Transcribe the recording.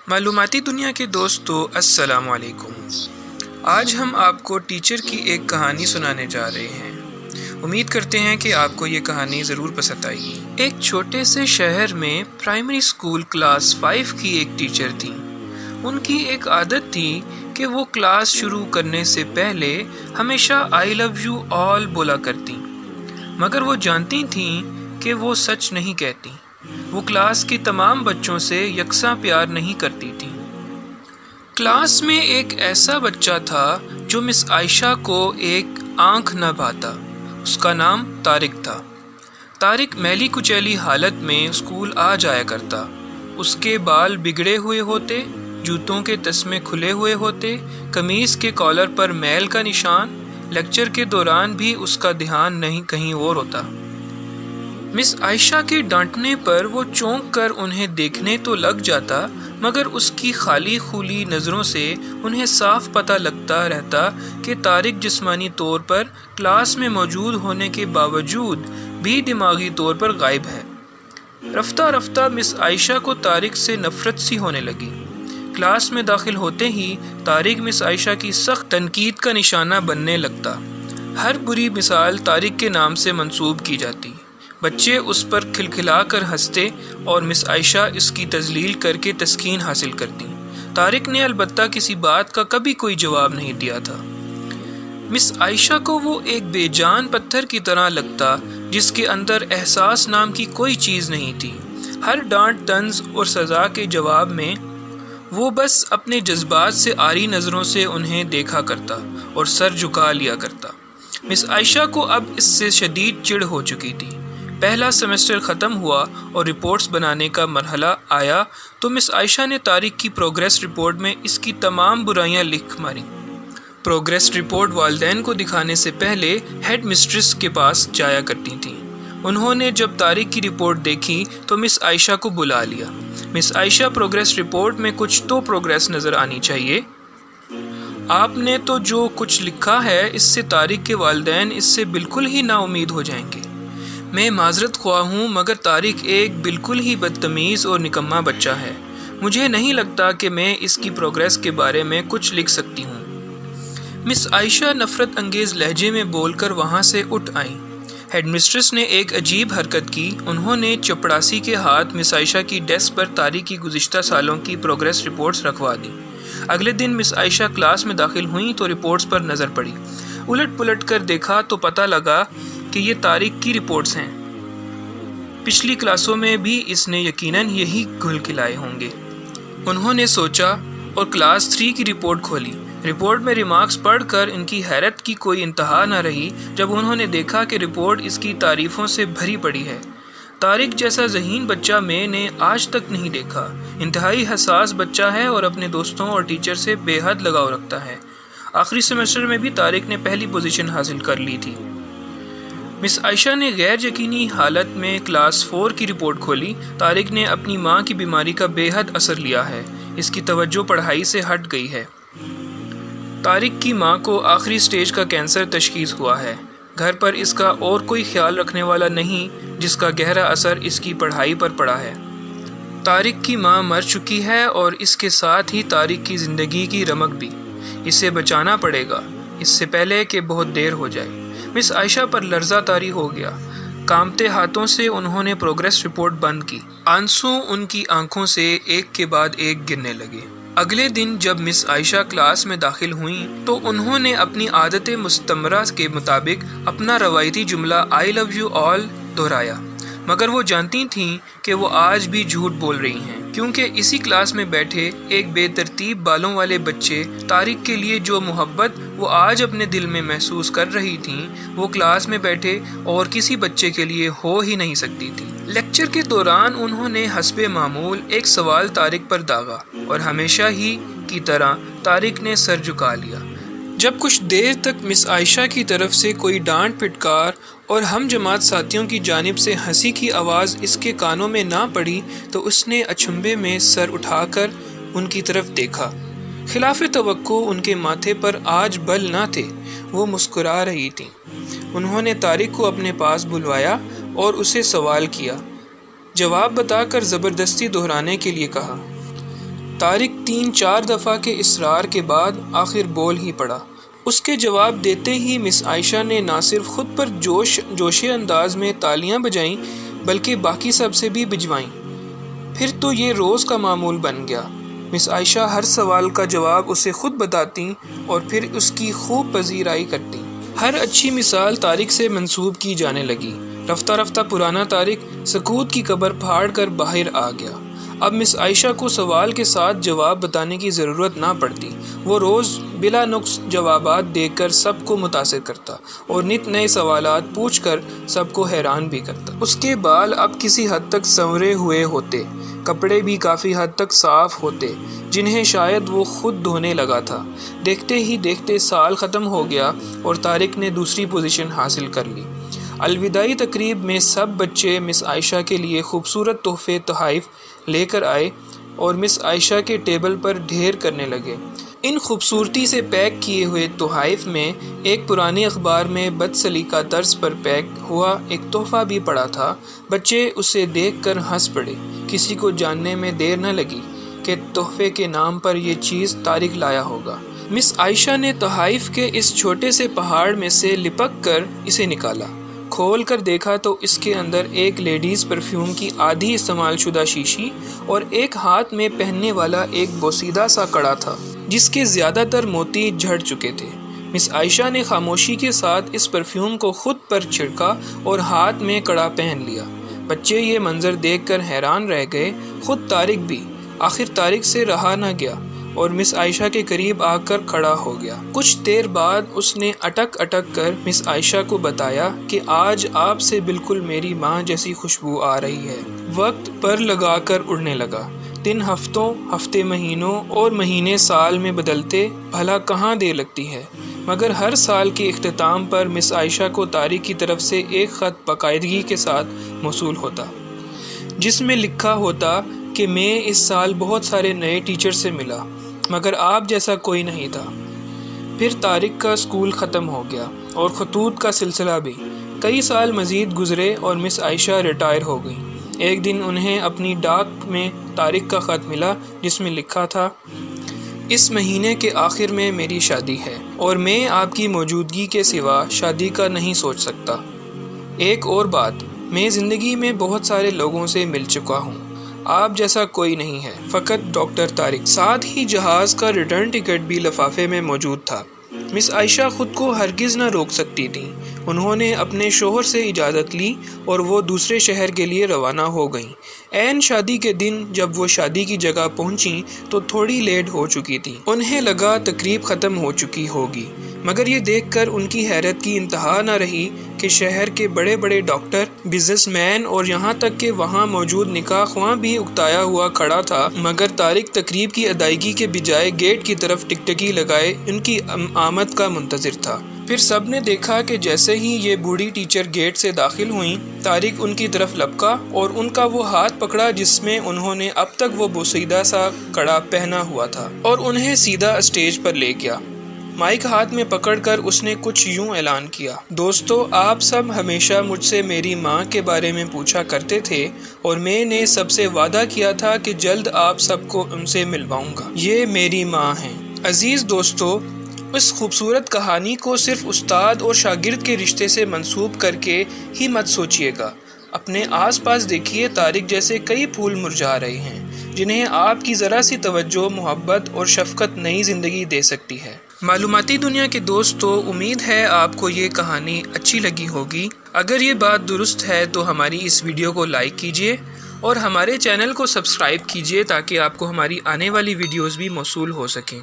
معلوماتی دنیا کے دوستو السلام علیکم۔ آج ہم آپ کو ٹیچر کی ایک کہانی سنانے جا رہے ہیں۔ امید کرتے ہیں کہ آپ کو یہ کہانی ضرور پسند آئے گی۔ ایک چھوٹے سے شہر میں پرائمری اسکول کلاس 5 کی ایک ٹیچر تھی۔ ان کی ایک عادت تھی کہ وہ کلاس شروع کرنے سے پہلے ہمیشہ آئی لو یو آل بولا کرتی، مگر وہ جانتی تھیں کہ وہ سچ نہیں کہتی۔ وہ کلاس کے تمام بچوں سے یکساں پیار نہیں کرتی تھیں۔ کلاس میں ایک ایسا بچہ تھا جو مس عائشہ کو ایک آنکھ نہ بھاتا۔ اس کا نام طارق تھا۔ طارق میلی کچیلی حالت میں اسکول آ جایا کرتا۔ اس کے بال بگڑے ہوئے ہوتے، جوتوں کے تسمے کھلے ہوئے ہوتے، قمیص کے کالر پر میل کا نشان۔ لیکچر کے دوران بھی اس کا دھیان نہیں کہیں اور ہوتا۔ مس عائشہ کے ڈانٹنے پر وہ چونک کر انہیں دیکھنے تو لگ جاتا، مگر اس کی خالی خولی نظروں سے انہیں صاف پتہ لگتا رہتا کہ طارق جسمانی طور پر کلاس میں موجود ہونے کے باوجود بھی دماغی طور پر غائب ہے۔ رفتہ رفتہ مس عائشہ کو طارق سے نفرت سی ہونے لگی۔ کلاس میں داخل ہوتے ہی طارق مس عائشہ کی سخت تنقید کا نشانہ بننے لگتا۔ ہر بری مثال طارق کے نام سے منسوب کی جاتی۔ بچے اس پر کھلکھلا کر ہنستے اور مس عائشہ اس کی تذلیل کر کے تسکین حاصل کرتی۔ طارق نے البتہ کسی بات کا کبھی کوئی جواب نہیں دیا تھا۔ مس عائشہ کو وہ ایک بے جان پتھر کی طرح لگتا جس کے اندر احساس نام کی کوئی چیز نہیں تھی۔ ہر ڈانٹ طنز اور سزا کے جواب میں وہ بس اپنے جذبات سے عاری نظروں سے انہیں دیکھا کرتا اور سر جھکا لیا کرتا۔ مس عائشہ کو اب اس سے شدید چڑ ہو چکی تھی۔ پہلا سیمسٹر ختم ہوا اور رپورٹس بنانے کا مرحلہ آیا تو مس عائشہ نے طارق کی پروگریس رپورٹ میں اس کی تمام برائیاں لکھ ماری۔ پروگریس رپورٹ والدین کو دکھانے سے پہلے ہیڈ مسٹریس کے پاس جایا کرتی تھیں۔ انہوں نے جب طارق کی رپورٹ دیکھی تو مس عائشہ کو بلا لیا۔ مس عائشہ، پروگریس رپورٹ میں کچھ تو پروگریس نظر آنی چاہیے۔ آپ نے تو جو کچھ لکھا ہے اس سے طارق کے والدین اس سے بالکل ہی نا امید ہو جائیں گے۔ میں معذرت خواہ ہوں، مگر طارق ایک بالکل ہی بدتمیز اور نکما بچہ ہے۔ مجھے نہیں لگتا کہ میں اس کی پروگریس کے بارے میں کچھ لکھ سکتی ہوں۔ مس عائشہ نفرت انگیز لہجے میں بول کر وہاں سے اٹھ آئیں۔ ہیڈ مسٹریس نے ایک عجیب حرکت کی۔ انہوں نے چپڑاسی کے ہاتھ مس عائشہ کی ڈیسک پر طارق کی گزشتہ سالوں کی پروگریس رپورٹس رکھوا دی۔ اگلے دن مس عائشہ کلاس میں داخل ہوئیں تو رپورٹس پر نظر پڑی۔ الٹ پلٹ کر دیکھا تو پتہ لگا کہ یہ طارق کی رپورٹس ہیں۔ پچھلی کلاسوں میں بھی اس نے یقیناً یہی گھل کھلائے ہوں گے، انہوں نے سوچا، اور کلاس 3 کی رپورٹ کھولی۔ رپورٹ میں ریمارکس پڑھ کر ان کی حیرت کی کوئی انتہا نہ رہی جب انہوں نے دیکھا کہ رپورٹ اس کی تعریفوں سے بھری پڑی ہے۔ طارق جیسا ذہین بچہ میں نے آج تک نہیں دیکھا۔ انتہائی حساس بچہ ہے اور اپنے دوستوں اور ٹیچر سے بے حد لگاؤ رکھتا ہے۔ آخری سیمسٹر میں بھی طارق نے پہلی پوزیشن حاصل کر لی تھی۔ مس عائشہ نے غیر یقینی حالت میں کلاس 4 کی رپورٹ کھولی۔ طارق نے اپنی ماں کی بیماری کا بے حد اثر لیا ہے۔ اس کی توجہ پڑھائی سے ہٹ گئی ہے۔ طارق کی ماں کو آخری سٹیج کا کینسر تشخیص ہوا ہے۔ گھر پر اس کا اور کوئی خیال رکھنے والا نہیں جس کا گہرا اثر اس کی پڑھائی پر پڑا ہے۔ طارق کی ماں مر چکی ہے اور اس کے ساتھ ہی طارق کی زندگی کی رمق بھی۔ اسے بچانا پڑے گا اس سے پہلے کہ بہت دیر ہو جائے۔ مس عائشہ پر لرزہ طاری ہو گیا۔ کانپتے ہاتھوں سے انہوں نے پروگریس رپورٹ بند کی۔ آنسو ان کی آنکھوں سے ایک کے بعد ایک گرنے لگے۔ اگلے دن جب مس عائشہ کلاس میں داخل ہوئیں تو انہوں نے اپنی عادت مستمرہ کے مطابق اپنا روایتی جملہ آئی لو یو آل دہرایا، مگر وہ جانتی تھیں کہ وہ آج بھی جھوٹ بول رہی ہیں، کیونکہ اسی کلاس میں بیٹھے ایک بے ترتیب بالوں والے بچے طارق کے لیے جو محبت وہ آج اپنے دل میں محسوس کر رہی تھیں وہ کلاس میں بیٹھے اور کسی بچے کے لیے ہو ہی نہیں سکتی تھی۔ لیکچر کے دوران انہوں نے حسب معمول ایک سوال طارق پر داغا اور ہمیشہ ہی کی طرح طارق نے سر جھکا لیا۔ جب کچھ دیر تک مس عائشہ کی طرف سے کوئی ڈانٹ پھٹکار اور ہم جماعت ساتھیوں کی جانب سے ہنسی کی آواز اس کے کانوں میں نہ پڑی تو اس نے اچنبھے میں سر اٹھا کر ان کی طرف دیکھا۔ خلاف توقع ان کے ماتھے پر آج بل نہ تھے، وہ مسکرا رہی تھیں۔ انہوں نے طارق کو اپنے پاس بلوایا اور اسے سوال کیا، جواب بتا کر زبردستی دہرانے کے لیے کہا۔ طارق 3-4 دفعہ کے اصرار کے بعد آخر بول ہی پڑا۔ اس کے جواب دیتے ہی مس عائشہ نے نہ صرف خود پر جوشے انداز میں تالیاں بجائیں بلکہ باقی سب سے بھی بجوائیں۔ پھر تو یہ روز کا معمول بن گیا۔ مس عائشہ ہر سوال کا جواب اسے خود بتاتیں اور پھر اس کی خوب پذیرائی کرتیں۔ ہر اچھی مثال طارق سے منسوب کی جانے لگی۔ رفتہ رفتہ پرانا طارق سکوت کی قبر پھاڑ کر باہر آ گیا۔ اب مس عائشہ کو سوال کے ساتھ جواب بتانے کی ضرورت نہ پڑتی۔ وہ روز بلا نقص جوابات دے کر سب کو متاثر کرتا اور نت نئے سوالات پوچھ کر سب کو حیران بھی کرتا۔ اس کے بال اب کسی حد تک سنورے ہوئے ہوتے، کپڑے بھی کافی حد تک صاف ہوتے جنہیں شاید وہ خود دھونے لگا تھا۔ دیکھتے ہی دیکھتے سال ختم ہو گیا اور طارق نے دوسری پوزیشن حاصل کر لی۔ الوداعی تقریب میں سب بچے مس عائشہ کے لیے خوبصورت تحفے تحائف لے کر آئے اور مس عائشہ کے ٹیبل پر ڈھیر کرنے لگے۔ ان خوبصورتی سے پیک کیے ہوئے تحائف میں ایک پرانے اخبار میں بد سلیقہ طرز پر پیک ہوا ایک تحفہ بھی پڑا تھا۔ بچے اسے دیکھ کر ہنس پڑے۔ کسی کو جاننے میں دیر نہ لگی کہ تحفے کے نام پر یہ چیز طارق لایا ہوگا۔ مس عائشہ نے تحائف کے اس چھوٹے سے پہاڑ میں سے لپک کر اسے نکالا۔ کھول کر دیکھا تو اس کے اندر ایک لیڈیز پرفیوم کی آدھی استعمال شدہ شیشی اور ایک ہاتھ میں پہننے والا ایک بوسیدہ سا کڑا تھا جس کے زیادہ تر موتی جھڑ چکے تھے۔ مس عائشہ نے خاموشی کے ساتھ اس پرفیوم کو خود پر چھڑکا اور ہاتھ میں کڑا پہن لیا۔ بچے یہ منظر دیکھ کر حیران رہ گئے، خود طارق بھی۔ آخر طارق سے رہا نہ گیا اور مس عائشہ کے قریب آ کر کھڑا ہو گیا۔ کچھ دیر بعد اس نے اٹک اٹک کر مس عائشہ کو بتایا کہ آج آپ سے بالکل میری ماں جیسی خوشبو آ رہی ہے۔ وقت پر لگا کر اڑنے لگا۔ دن ہفتوں، ہفتے مہینوں اور مہینے سال میں بدلتے، بھلا کہاں دیر لگتی ہے؟ مگر ہر سال کے اختتام پر مس عائشہ کو طارق کی طرف سے ایک خط باقاعدگی کے ساتھ موصول ہوتا جس میں لکھا ہوتا کہ میں اس سال بہت سارے نئے ٹیچر سے ملا مگر آپ جیسا کوئی نہیں تھا۔ پھر طارق کا اسکول ختم ہو گیا اور خطوط کا سلسلہ بھی۔ کئی سال مزید گزرے اور مس عائشہ ریٹائر ہو گئیں۔ ایک دن انہیں اپنی ڈاک میں طارق کا خط ملا جس میں لکھا تھا، اس مہینے کے آخر میں میری شادی ہے اور میں آپ کی موجودگی کے سوا شادی کا نہیں سوچ سکتا۔ ایک اور بات، میں زندگی میں بہت سارے لوگوں سے مل چکا ہوں، آپ جیسا کوئی نہیں ہے، فقط ڈاکٹر طارق۔ ساتھ ہی جہاز کا ریٹرن ٹکٹ بھی لفافے میں موجود تھا۔ مس عائشہ خود کو ہرگز نہ روک سکتی تھیں۔ انہوں نے اپنے شوہر سے اجازت لی اور وہ دوسرے شہر کے لیے روانہ ہو گئیں۔ عین شادی کے دن جب وہ شادی کی جگہ پہنچیں تو تھوڑی لیٹ ہو چکی تھیں۔ انہیں لگا تقریب ختم ہو چکی ہوگی، مگر یہ دیکھ کر ان کی حیرت کی انتہا نہ رہی کہ شہر کے بڑے بڑے ڈاکٹر، بزنس مین اور یہاں تک کہ وہاں موجود نکاح خواں بھی اکتایا ہوا کھڑا تھا، مگر طارق تقریب کی ادائیگی کے بجائے گیٹ کی طرف ٹکٹکی لگائے ان کی آمد کا منتظر تھا۔ پھر سب نے دیکھا کہ جیسے ہی یہ بوڑھی ٹیچر گیٹ سے داخل ہوئیں، طارق ان کی طرف لپکا اور ان کا وہ ہاتھ پکڑا جس میں انہوں نے اب تک وہ بوسیدہ سا کڑا پہنا ہوا تھا اور انہیں سیدھا اسٹیج پر لے گیا۔ مائک ہاتھ میں پکڑ کر اس نے کچھ یوں اعلان کیا، دوستو، آپ سب ہمیشہ مجھ سے میری ماں کے بارے میں پوچھا کرتے تھے اور میں نے سب سے وعدہ کیا تھا کہ جلد آپ سب کو ان سے ملواؤں گا۔ یہ میری ماں ہیں۔ عزیز دوستو، اس خوبصورت کہانی کو صرف استاد اور شاگرد کے رشتے سے منسوب کر کے ہی مت سوچیے گا۔ اپنے آس پاس دیکھیے، طارق جیسے کئی پھول مرجھا رہے ہیں جنہیں آپ کی ذرا سی توجہ، محبت اور شفقت نئی زندگی دے سکتی ہے۔ معلوماتی دنیا کے دوستو، امید ہے آپ کو یہ کہانی اچھی لگی ہوگی۔ اگر یہ بات درست ہے تو ہماری اس ویڈیو کو لائک کیجیے اور ہمارے چینل کو سبسکرائب کیجیے تاکہ آپ کو ہماری آنے والی ویڈیوز بھی موصول ہو سکیں۔